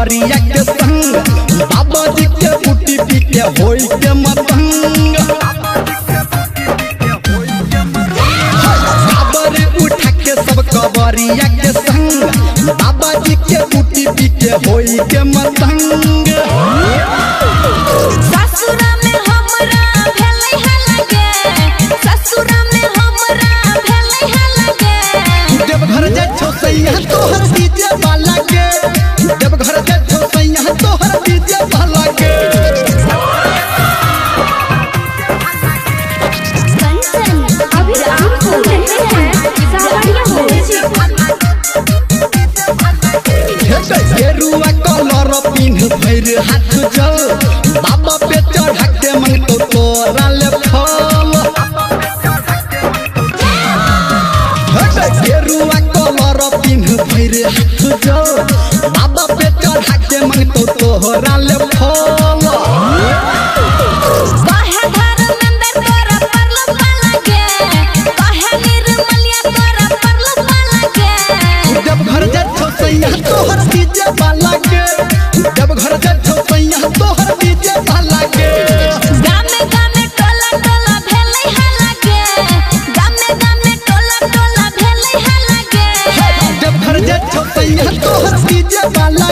कवरिया के संग बाबा जी के बूटी पी के होई के मतंग काबर उठा के सब कवरिया के संग बाबा जी के बूटी पी के होई के मतंग ससुरा में हमरा भेलै है लगे ससुरा में हमरा भेलै है लगे जब घर जा छो सैया तोहर डीजे वाला के जब घर जा छो सैया तोहर डीजे वाला के कंचन अभी आप सुन रहे हैं सावरिया म्यूजिक गेरुआ कलर पिन्ह भैर हाथ जल बाबा पे चढ़ा के मंगतो तोरा ले फल गेरुआ कलर पिन्ह भैर हाथ जल बाबा पे चढ़ा के मंगतो तोरा ले फल काहे घर अंदर तोरा परलो लगे काहे निर्मलिया तोरा परलो लगे जब घर जा छो सैया तोहर डीजे वाला के जब घर जा छो सैया तोहर डीजे वाला के गामे गामे टोला टोला भेलै है लगे गामे गामे टोला टोला भेलै है लगे जब घर जा छो सैया तोहर डीजे वाला